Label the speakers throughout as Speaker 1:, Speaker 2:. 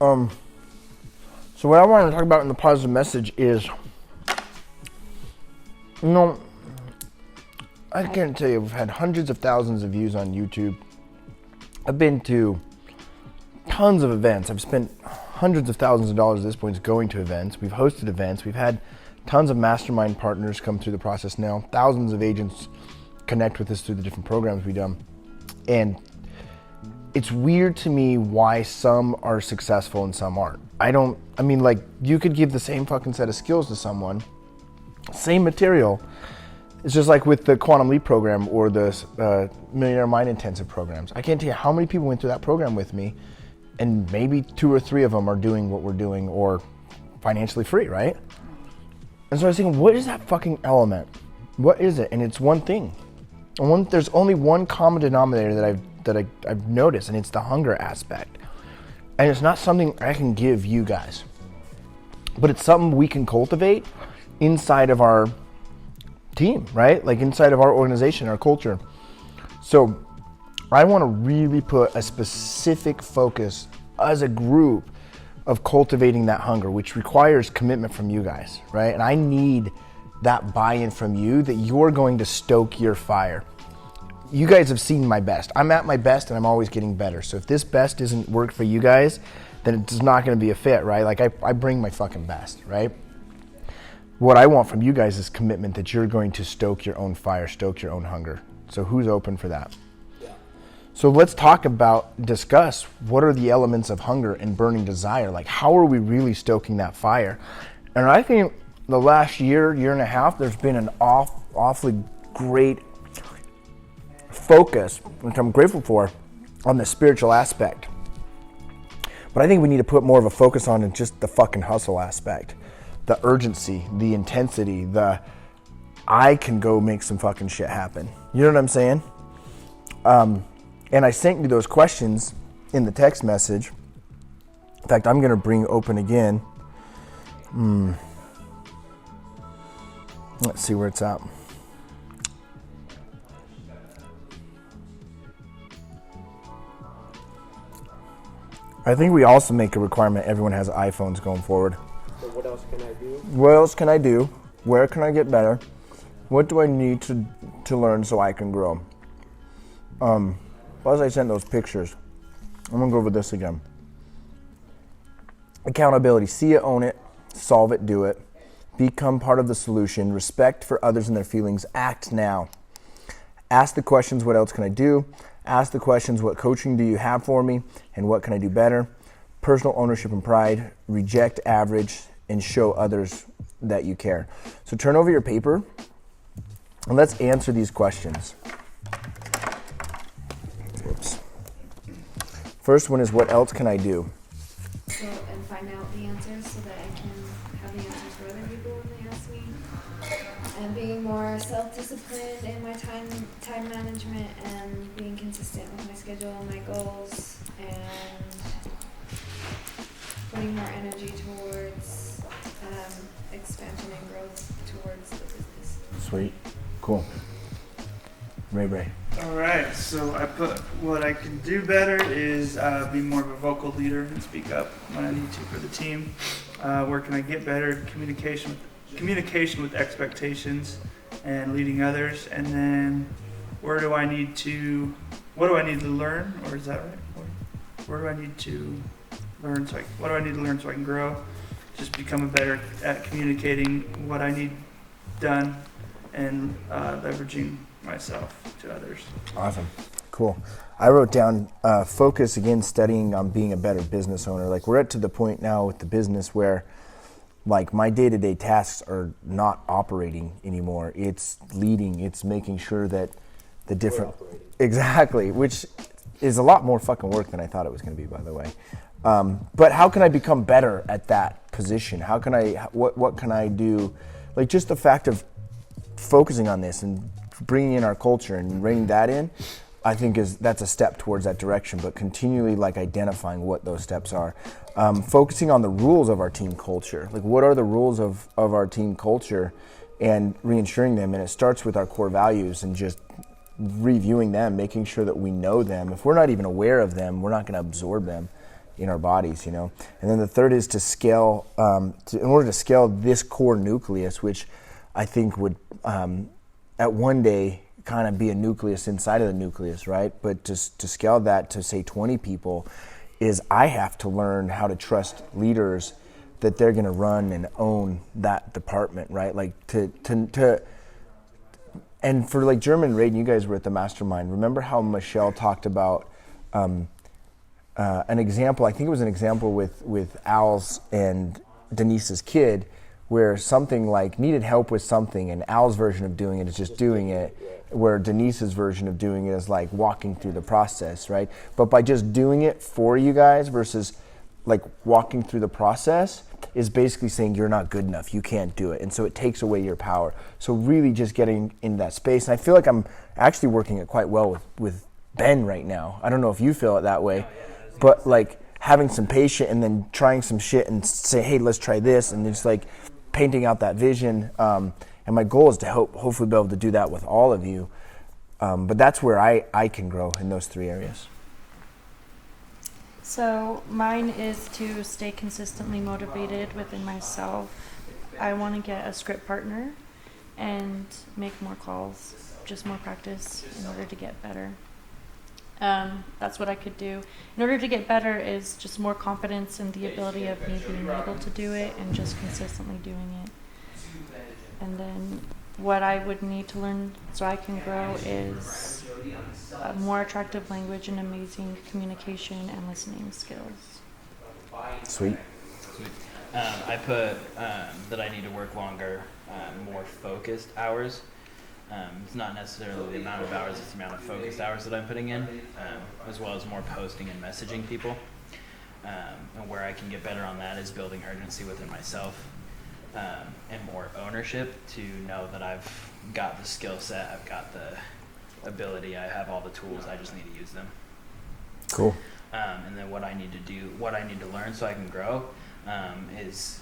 Speaker 1: So what I want to talk about in the positive message is, I can't tell you, we've had hundreds of thousands of views on YouTube. I've been to tons of events. I've spent hundreds of thousands of dollars at this point going to events. We've hosted events. We've had tons of mastermind partners come through the process now. Thousands of agents connect with us through the different programs we've done. And it's weird to me why some are successful and some aren't. You could give the same fucking set of skills to someone, same material. It's just like with the Quantum Leap program or the Millionaire Mind Intensive programs. I can't tell you how many people went through that program with me, and maybe 2 or 3 of them are doing what we're doing or financially free, right? And so I was thinking, what is that fucking element? What is it? And it's one thing. There's only one common denominator that I've noticed, and it's the hunger aspect. And it's not something I can give you guys, but it's something we can cultivate inside of our team, right? Like inside of our organization, our culture. So I want to really put a specific focus as a group of cultivating that hunger, which requires commitment from you guys, right? And I need that buy-in from you that you're going to stoke your fire. You guys have seen my best. I'm at my best and I'm always getting better. So if this best doesn't work for you guys, then it's not going to be a fit, right? Like I bring my fucking best, right? What I want from you guys is commitment that you're going to stoke your own fire, stoke your own hunger. So who's open for that? Yeah. So let's discuss what are the elements of hunger and burning desire? Like how are we really stoking that fire? And I think the last year and a half, there's been an awfully great focus, which I'm grateful for, on the spiritual aspect. But I think we need to put more of a focus on just the fucking hustle aspect. The urgency, the intensity, I can go make some fucking shit happen. You know what I'm saying? And I sent you those questions in the text message. In fact, I'm going to bring open again. Let's see where it's at. I think we also make a requirement everyone has iPhones going forward.
Speaker 2: So what else can I do?
Speaker 1: What else can I do? Where can I get better? What do I need to learn so I can grow? As I sent those pictures, I'm gonna go over this again. Accountability, see it, own it, solve it, do it. Become part of the solution, respect for others and their feelings, act now. Ask the questions, what else can I do? Ask the questions, what coaching do you have for me? And what can I do better? Personal ownership and pride, reject average, and show others that you care. So turn over your paper and let's answer these questions. Oops. First one is, what else can I do?
Speaker 3: So, and find out the answers so that I can have the answers for other people when they ask me. And being more self-disciplined in my time management and being consistent with my schedule and my goals, and putting more energy towards expansion and growth towards the business.
Speaker 1: Sweet. Cool. Ray.
Speaker 4: All right, so I put what I can do better is be more of a vocal leader and speak up when I need to for the team. Where can I get better? Communication with expectations and leading others. And then what do I need to learn? Or is that right? Where do I need to learn what do I need to learn so I can grow? Just become better at communicating what I need done and leveraging myself to others.
Speaker 1: Awesome. Cool. I wrote down focus again, studying on being a better business owner. Like we're to the point now with the business where like my day-to-day tasks are not operating anymore. It's leading, it's making sure that the different, exactly, which is a lot more fucking work than I thought it was going to be, by the way. But how can I become better at that position? How can what can I do? Like just the fact of focusing on this and bringing in our culture and reining that in, I think that's a step towards that direction, but continually like identifying what those steps are. Focusing on the rules of our team culture. Like what are the rules of our team culture and reinsuring them. And it starts with our core values and just reviewing them, making sure that we know them. If we're not even aware of them, we're not going to absorb them. in our bodies, And then the third is to scale, in order to scale this core nucleus, which I think would at one day kind of be a nucleus inside of the nucleus, right? But to scale that to say 20 people is I have to learn how to trust leaders that they're going to run and own that department, right? Like and for like German and Raiden, you guys were at the mastermind. Remember how Michelle talked about an example, I think it was an example with Al's and Denise's kid, where something like needed help with something, and Al's version of doing it is just doing it, where Denise's version of doing it is like walking through the process, right? But by just doing it for you guys versus like walking through the process is basically saying you're not good enough, you can't do it, and so it takes away your power. So really just getting in that space, and I feel like I'm actually working it quite well with Ben right now. I don't know if you feel it that way, but like having some patience and then trying some shit and say, hey, let's try this, and just like painting out that vision. And my goal is to hopefully be able to do that with all of you. But that's where I can grow in those three areas.
Speaker 2: So mine is to stay consistently motivated within myself. I want to get a script partner and make more calls, just more practice in order to get better. That's what I could do. In order to get better is just more confidence in the ability of me being able to do it and just consistently doing it. And then what I would need to learn so I can grow is a more attractive language and amazing communication and listening skills.
Speaker 1: Sweet.
Speaker 5: I put that I need to work longer, more focused hours. It's not necessarily the amount of hours, it's the amount of focused hours that I'm putting in, as well as more posting and messaging people. And where I can get better on that is building urgency within myself, and more ownership to know that I've got the skill set, I've got the ability, I have all the tools, I just need to use them.
Speaker 1: Cool.
Speaker 5: And then what I need to learn so I can grow is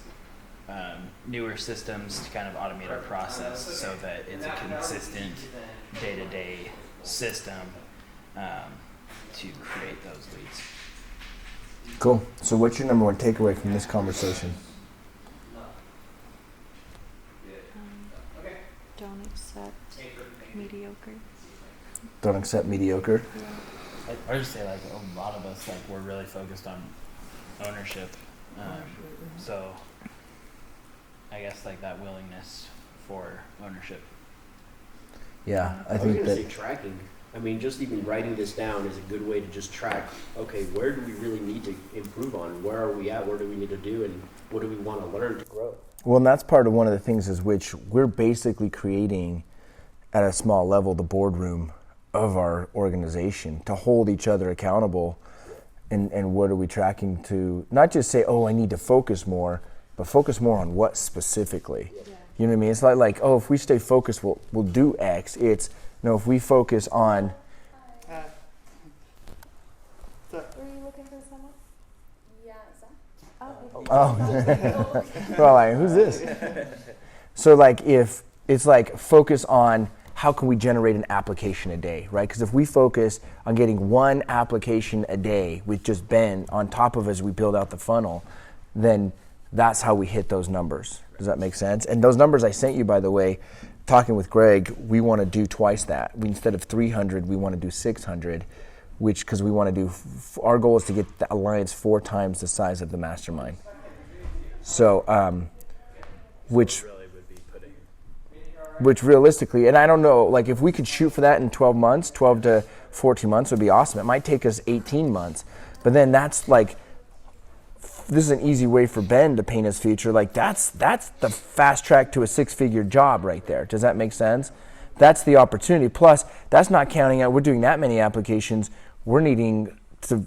Speaker 5: newer systems to kind of automate our process so that it's a consistent day-to-day system to create those leads.
Speaker 1: Cool. So what's your number one takeaway from this conversation?
Speaker 2: Don't accept mediocre.
Speaker 1: Don't accept mediocre.
Speaker 2: Yeah.
Speaker 5: I would just say, like, a lot of us, like, we're really focused on ownership. So I guess, like, that willingness for ownership.
Speaker 1: Yeah, I
Speaker 6: was
Speaker 1: think
Speaker 6: going to say
Speaker 1: that.
Speaker 6: tracking. I mean, just even writing this down is a good way to just track, okay, where do we really need to improve on? Where are we at? What do we need to do? And what do we want to learn to grow?
Speaker 1: Well, and that's part of one of the things is which we're basically creating at a small level the boardroom of our organization to hold each other accountable. And what are we tracking to not just say, oh, I need to focus more, but focus more on what specifically. Yeah. You know what I mean? It's like, oh, if we stay focused, we'll do X. It's, no, if we focus on.
Speaker 3: Were you looking for someone? Yeah, is that?
Speaker 1: Oh. Well, like, who's this? So like if it's like focus on how can we generate an application a day, right? Because if we focus on getting one application a day with just Ben on top of as we build out the funnel, then that's how we hit those numbers. Does that make sense? And those numbers I sent you, by the way, talking with Greg, we want to do twice that. Instead of 300, we want to do 600, which because we want to do, our goal is to get the alliance 4 times the size of the mastermind. So, which realistically, and I don't know, like if we could shoot for that in 12 months, 12 to 14 months would be awesome. It might take us 18 months, but then that's like, this is an easy way for Ben to paint his future. Like that's the fast track to a 6-figure job right there. Does that make sense? That's the opportunity. Plus, that's not counting out, we're doing that many applications. We're needing to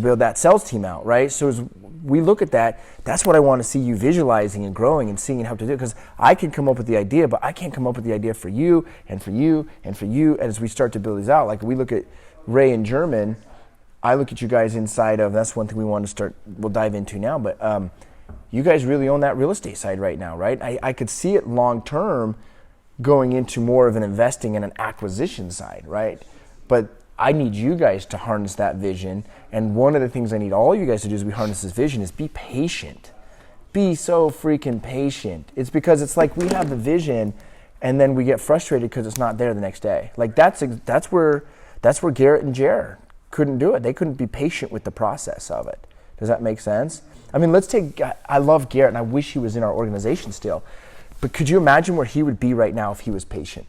Speaker 1: build that sales team out, right? So as we look at that, that's what I want to see you visualizing and growing and seeing how to do it. Because I can come up with the idea, but I can't come up with the idea for you and for you and for you. And as we start to build these out, like we look at Ray and German, I look at you guys inside of, that's one thing we want to start, we'll dive into now, but you guys really own that real estate side right now, right? I could see it long term going into more of an investing and an acquisition side, right? But I need you guys to harness that vision. And one of the things I need all you guys to do as we harness this vision is be patient. Be so freaking patient. It's because it's like we have the vision and then we get frustrated because it's not there the next day. Like that's where Garrett and Jer couldn't do it. They couldn't be patient with the process of it. Does that make sense? I mean, I love Garrett and I wish he was in our organization still. But could you imagine where he would be right now if he was patient?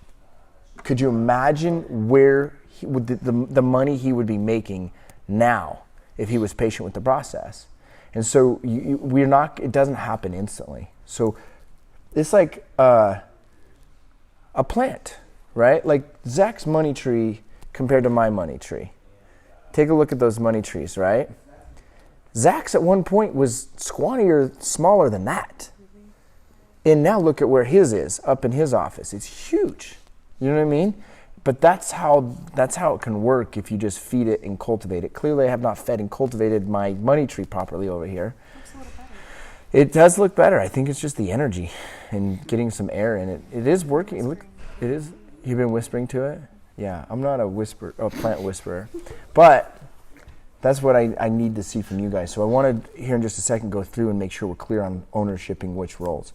Speaker 1: Could you imagine where the money he would be making now if he was patient with the process? And so it doesn't happen instantly. So it's like a plant, right? Like Zach's money tree compared to my money tree. Take a look at those money trees, right? Zach's at one point was squattier, smaller than that. And now look at where his is, up in his office. It's huge. You know what I mean? But that's how it can work if you just feed it and cultivate it. Clearly, I have not fed and cultivated my money tree properly over here.
Speaker 2: Looks a little better.
Speaker 1: It does look better. I think it's just the energy and getting some air in it. It is working. Look, it is. You've been whispering to it? Yeah, I'm not a plant whisperer. But that's what I need to see from you guys. So I want to, here in just a second, go through and make sure we're clear on ownershiping which roles.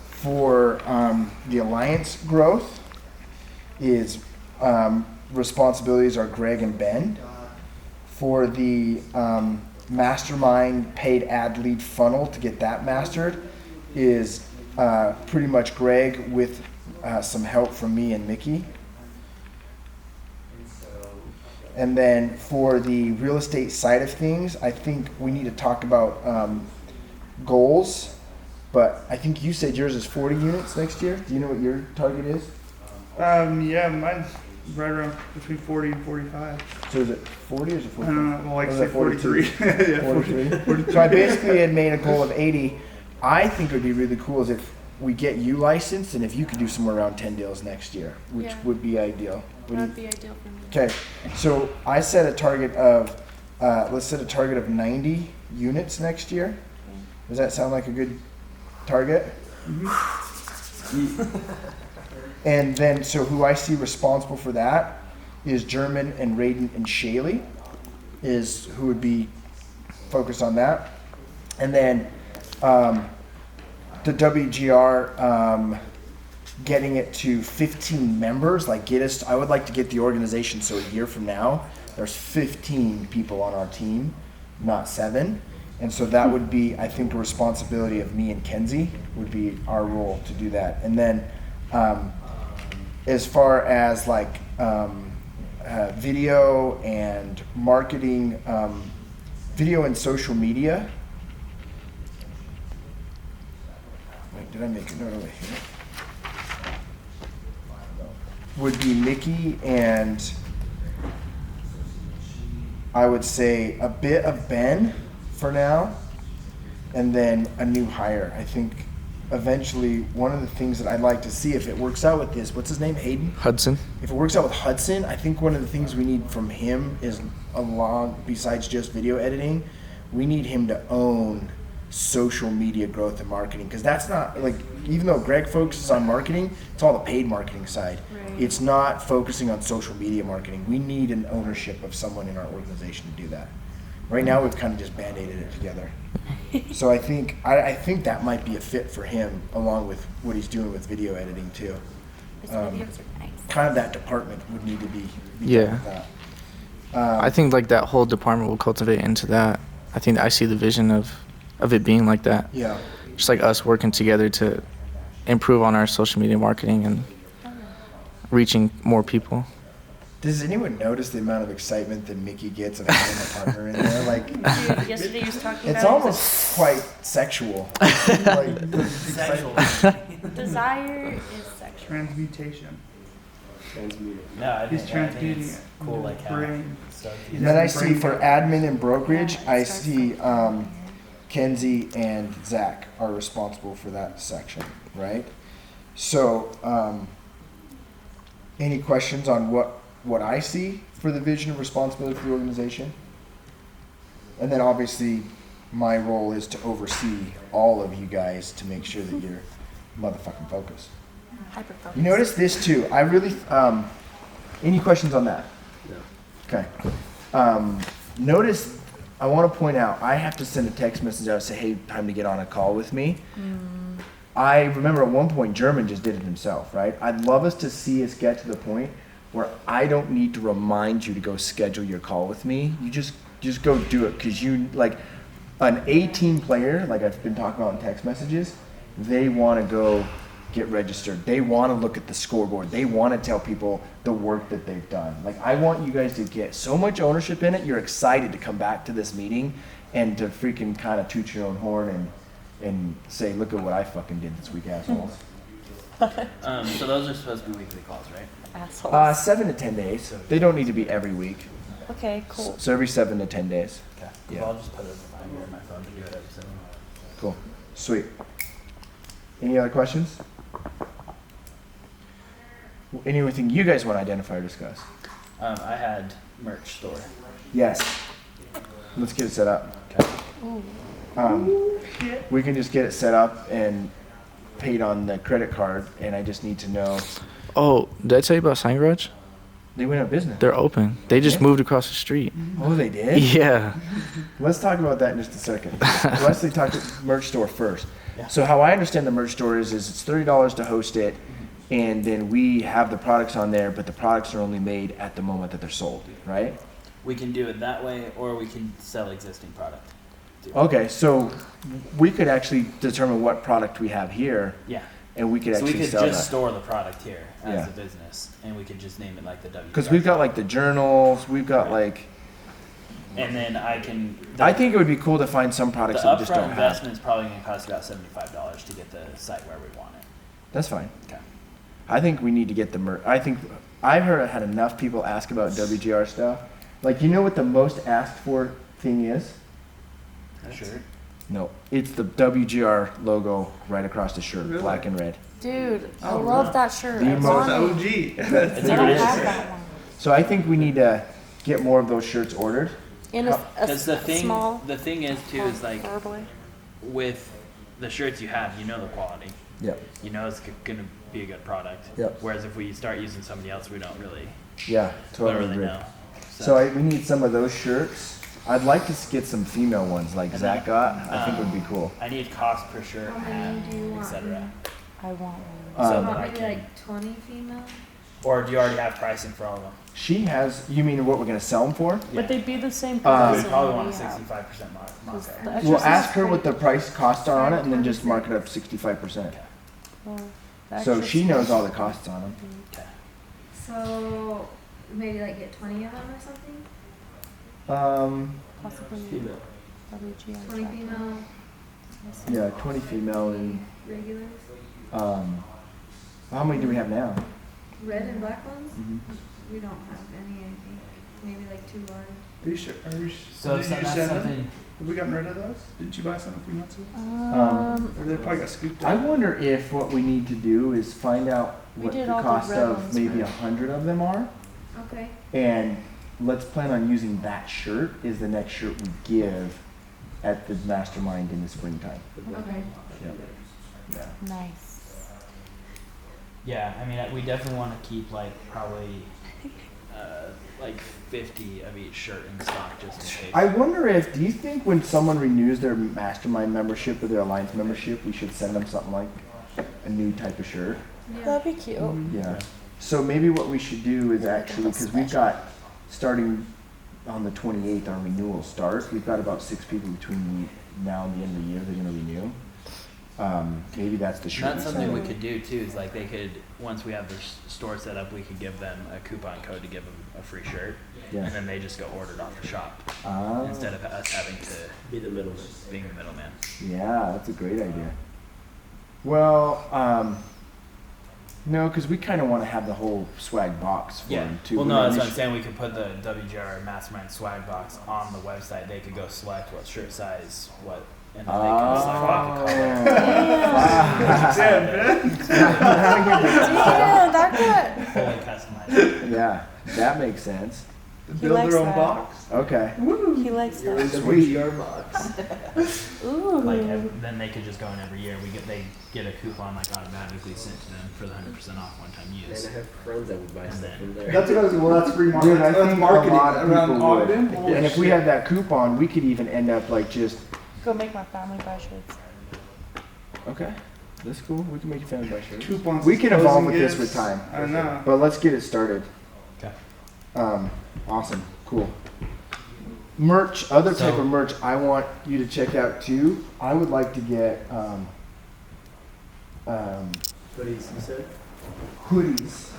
Speaker 1: For the Alliance growth, is responsibilities are Greg and Ben. For the mastermind paid ad lead funnel to get that mastered is pretty much Greg with some help from me and Mickey. And then for the real estate side of things, I think we need to talk about goals. But I think you said yours is 40 units next year. Do you know what your target is?
Speaker 4: Yeah, mine's right around between 40 and 45.
Speaker 1: So is it 40 or is it 43?
Speaker 4: Well, like say 43. Yeah,
Speaker 1: 43. So I basically had made a goal of 80. I think it would be really cool is if we get you licensed and if you could do somewhere around 10 deals next year, which would be ideal.
Speaker 2: That would be ideal for me.
Speaker 1: Okay, so I set a target of, let's set a target of 90 units next year. Does that sound like a good target? Mm-hmm. And then, so who I see responsible for that is German and Raiden and Shaley is who would be focused on that. And then the WGR, getting it to 15 members, like I would like to get the organization so a year from now, there's 15 people on our team, not 7. And so that would be, I think, a responsibility of me and Kenzie would be our role to do that. And then as far as like video and marketing, video and social media. Wait, did I make a note over here? Would be Mickey and I would say a bit of Ben for now, and then a new hire. I think eventually one of the things that I'd like to see if it works out with this, what's his name, Hayden?
Speaker 7: Hudson.
Speaker 1: If it works out with Hudson, I think one of the things we need from him is besides just video editing, we need him to own social media growth and marketing, because that's not like, even though Greg focuses on marketing, it's all the paid marketing side.
Speaker 2: Right.
Speaker 1: It's not focusing on social media marketing. We need an ownership of someone in our organization to do that. Right now we've kind of just band-aided it together. So I think that might be a fit for him, along with what he's doing with video editing too.
Speaker 2: His videos are nice.
Speaker 1: Kind of that department would need to be
Speaker 7: Yeah.
Speaker 1: done with that.
Speaker 7: I think like that whole department will cultivate into that. I think I see the vision of it being like that.
Speaker 1: Yeah.
Speaker 7: Just like us working together to improve on our social media marketing and reaching more people.
Speaker 1: Does anyone notice the amount of excitement that Mickey gets of having a partner in there? Like,
Speaker 2: Dude, yesterday he was talking
Speaker 1: it's
Speaker 2: about
Speaker 1: almost quite sexual. Like,
Speaker 5: Sexual.
Speaker 2: desire is sexual.
Speaker 4: Transmutation.
Speaker 5: No, I
Speaker 4: He's
Speaker 5: think
Speaker 4: transmuting
Speaker 5: it's
Speaker 4: it.
Speaker 5: cool, like how
Speaker 4: Brain.
Speaker 5: stuff.
Speaker 1: And then I see for admin and brokerage,
Speaker 2: Yeah,
Speaker 1: I
Speaker 2: it starts
Speaker 1: see
Speaker 2: from-
Speaker 1: Kenzie and Zach are responsible for that section, right? So, any questions on what I see for the vision and responsibility for the organization? And then obviously my role is to oversee all of you guys to make sure that you're motherfucking focused.
Speaker 2: Hyper-focus.
Speaker 1: You notice this too. I really, any questions on that?
Speaker 6: No.
Speaker 1: Okay. Notice, I want to point out, I have to send a text message out and say, hey, time to get on a call with me. I remember at one point, German just did it himself, right? I'd love us to see us get to the point where I don't need to remind you to go schedule your call with me. You just go do it, because you, like, an 18 player, like I've been talking about in text messages, they want to go get registered. They want to look at the scoreboard. They want to tell people the work that they've done. Like, I want you guys to get so much ownership in it. You're excited to come back to this meeting and to freaking kind of toot your own horn and say, look at what I fucking did this week, assholes.
Speaker 5: So those are supposed to be weekly calls, right?
Speaker 2: Assholes.
Speaker 1: 7 to 10 days. They don't need to be every week.
Speaker 2: Okay, cool.
Speaker 1: So every 7 to 10 days.
Speaker 5: Okay.
Speaker 1: Yeah.
Speaker 5: Well, I'll just put a reminder in my phone to do it every 7.
Speaker 1: Cool. Sweet. Any other questions? Anything you guys want to identify or discuss?
Speaker 5: I had merch store.
Speaker 1: Yes. Let's get it set up.
Speaker 5: Okay.
Speaker 1: We can just get it set up and paid on the credit card, and I just need to know.
Speaker 7: Oh, did I tell you about Sign Garage?
Speaker 1: They went out of business.
Speaker 7: They're open. They just
Speaker 1: Yeah?
Speaker 7: moved across the street.
Speaker 1: Oh, they did?
Speaker 7: Yeah.
Speaker 1: Let's talk about that in just a second. Leslie talked to merch store first.
Speaker 5: Yeah.
Speaker 1: So how I understand the merch store is it's $30 to host it, and then we have the products on there, but the products are only made at the moment that they're sold, right?
Speaker 5: We can do it that way, or we can sell existing product.
Speaker 1: Okay, so we could actually determine what product we have here,
Speaker 5: Yeah.
Speaker 1: and we could
Speaker 5: So we
Speaker 1: actually
Speaker 5: could
Speaker 1: sell
Speaker 5: just
Speaker 1: that.
Speaker 5: store the product here as
Speaker 1: Yeah.
Speaker 5: a business, and we could just name it like the W.
Speaker 1: Because we've got like the journals, we've got like,
Speaker 5: And then I can.
Speaker 1: I think it would be cool to find some
Speaker 5: the
Speaker 1: products that we just
Speaker 5: upfront
Speaker 1: don't have.
Speaker 5: investment is probably going to cost about $75 to get the site where we want it.
Speaker 1: That's fine.
Speaker 5: Okay.
Speaker 1: I think we need to get the merch. I think I've had enough people ask about WGR stuff. Like, you know what the most asked for thing is?
Speaker 5: Sure.
Speaker 1: No, it's the WGR logo right across the shirt,
Speaker 4: Really?
Speaker 1: black and red.
Speaker 2: Dude, I
Speaker 4: Oh,
Speaker 2: love
Speaker 4: wow.
Speaker 2: that shirt.
Speaker 1: The
Speaker 2: I
Speaker 4: It's
Speaker 2: want it.
Speaker 4: OG.
Speaker 5: It's
Speaker 2: I don't
Speaker 5: nice.
Speaker 2: have that one.
Speaker 1: So I think we need to get more of those shirts ordered.
Speaker 2: In
Speaker 1: How-
Speaker 2: a
Speaker 5: Because the thing,
Speaker 2: small.
Speaker 5: the thing is too, is like
Speaker 2: Probably.
Speaker 5: with the shirts you have, you know the quality.
Speaker 1: Yep.
Speaker 5: You know it's going to be a good product.
Speaker 1: Yep.
Speaker 5: Whereas if we start using somebody else, we don't really,
Speaker 1: Yeah, totally
Speaker 5: really
Speaker 1: agree.
Speaker 5: know.
Speaker 1: So we need some of those shirts. I'd like to get some female ones like
Speaker 5: And
Speaker 1: Zach
Speaker 5: then,
Speaker 1: got. I think would be cool.
Speaker 5: I need cost per shirt,
Speaker 3: How many do you want?
Speaker 5: etc.
Speaker 2: I want one.
Speaker 5: So
Speaker 1: Um,
Speaker 5: that I
Speaker 3: Maybe
Speaker 5: can,
Speaker 3: like 20 female?
Speaker 5: or do you already have pricing for all of them?
Speaker 1: She has. You mean what we're gonna sell them for?
Speaker 2: Would they be the same
Speaker 5: We
Speaker 2: price?
Speaker 5: would probably
Speaker 2: as
Speaker 5: want a
Speaker 2: we have?
Speaker 5: 65%
Speaker 2: Because
Speaker 5: markup.
Speaker 2: the
Speaker 1: We'll
Speaker 2: exercise
Speaker 1: ask her
Speaker 2: print-
Speaker 1: what the price costs are on it, and then just mark it up 65%.
Speaker 2: well, the
Speaker 1: So she knows
Speaker 2: exercise-
Speaker 1: all the costs on them.
Speaker 5: Okay.
Speaker 3: So maybe like get 20 of them or something?
Speaker 2: Possibly
Speaker 6: Female.
Speaker 2: WGR
Speaker 3: 20
Speaker 2: tracking.
Speaker 3: female
Speaker 1: Yeah, 20 female and
Speaker 3: regulars?
Speaker 1: how many do we have now?
Speaker 3: Red and black ones?
Speaker 1: Mhm.
Speaker 3: We don't have any, I think. Maybe like 2 large.
Speaker 4: Are you sure?
Speaker 5: So
Speaker 4: did
Speaker 5: if
Speaker 4: you
Speaker 5: that's
Speaker 4: send them?
Speaker 5: something,
Speaker 4: Have we gotten rid of those? Didn't you buy some a few months ago? Or they probably got scooped
Speaker 1: I
Speaker 4: up.
Speaker 1: wonder if what we need to do is find out
Speaker 2: We
Speaker 1: what
Speaker 2: did
Speaker 1: the
Speaker 2: all the
Speaker 1: cost
Speaker 2: red
Speaker 1: of
Speaker 2: ones,
Speaker 1: maybe
Speaker 2: right?
Speaker 1: 100 of them are,
Speaker 3: Okay.
Speaker 1: and let's plan on using that shirt is the next shirt we give at the mastermind in the springtime.
Speaker 3: Okay.
Speaker 1: Yeah.
Speaker 2: Nice.
Speaker 5: yeah, I mean, we definitely want to keep like probably like 50 of each shirt in stock just in case.
Speaker 1: I wonder if, do you think when someone renews their mastermind membership or their alliance membership, we should send them something like a new type of shirt?
Speaker 3: Yeah.
Speaker 2: That'd be cute.
Speaker 1: Yeah. So maybe what we should do is actually, because we've got, starting on the 28th, our renewal starts. We've got about 6 people between now and the end of the year they're going to renew. Maybe that's the
Speaker 5: And
Speaker 1: shirt.
Speaker 5: that's
Speaker 1: we
Speaker 5: something
Speaker 1: send
Speaker 5: we
Speaker 1: them.
Speaker 5: could do too, is like they could, once we have the store set up, we could give them a coupon code to give them a free shirt.
Speaker 1: Yeah.
Speaker 5: And then they just go ordered off the shop
Speaker 1: Ah,
Speaker 5: instead of us having to
Speaker 6: Be the middleman.
Speaker 5: being the middleman.
Speaker 1: yeah, that's a great idea. Well, no, because we kind of want to have the whole swag box for them too.
Speaker 5: Well,
Speaker 1: We
Speaker 5: no,
Speaker 1: wanna
Speaker 5: that's what I'm
Speaker 1: make
Speaker 5: saying. We could put the WGR Mastermind swag box on the website. They could go select what shirt size, what, and then they can select what the
Speaker 2: Yeah, that could.
Speaker 5: color. Fully customized.
Speaker 1: Yeah, that makes sense.
Speaker 4: Build
Speaker 2: likes
Speaker 4: their own
Speaker 2: that.
Speaker 4: box.
Speaker 1: Okay.
Speaker 2: He likes
Speaker 6: You're in
Speaker 2: that.
Speaker 6: the WGR box.
Speaker 2: Ooh.
Speaker 5: like then they could just go in every year. They get a coupon like automatically sent to them for the 100% off one-time
Speaker 6: And
Speaker 5: use.
Speaker 6: I have friends that would buy
Speaker 5: And
Speaker 6: stuff
Speaker 5: then-
Speaker 6: from there.
Speaker 8: That's what I was. Well, that's free marketing.
Speaker 1: Dude, I
Speaker 8: That's
Speaker 1: think
Speaker 8: marketing
Speaker 1: a lot of
Speaker 8: around
Speaker 1: people would.
Speaker 8: Ogden. Holy
Speaker 1: And if we
Speaker 8: shit.
Speaker 1: had that coupon, we could even end up like just,
Speaker 2: Go make my family buy shirts.
Speaker 1: okay, that's cool. We can make you family buy shirts.
Speaker 4: Coupons.
Speaker 1: We can evolve with
Speaker 4: closing
Speaker 1: this
Speaker 4: gifts.
Speaker 1: with time.
Speaker 4: I know.
Speaker 1: But let's get it started.
Speaker 5: Okay.
Speaker 1: Awesome. Cool. Merch, other type
Speaker 5: So-
Speaker 1: of merch I want you to check out too. I would like to get
Speaker 6: Hoodies, you said?
Speaker 1: hoodies.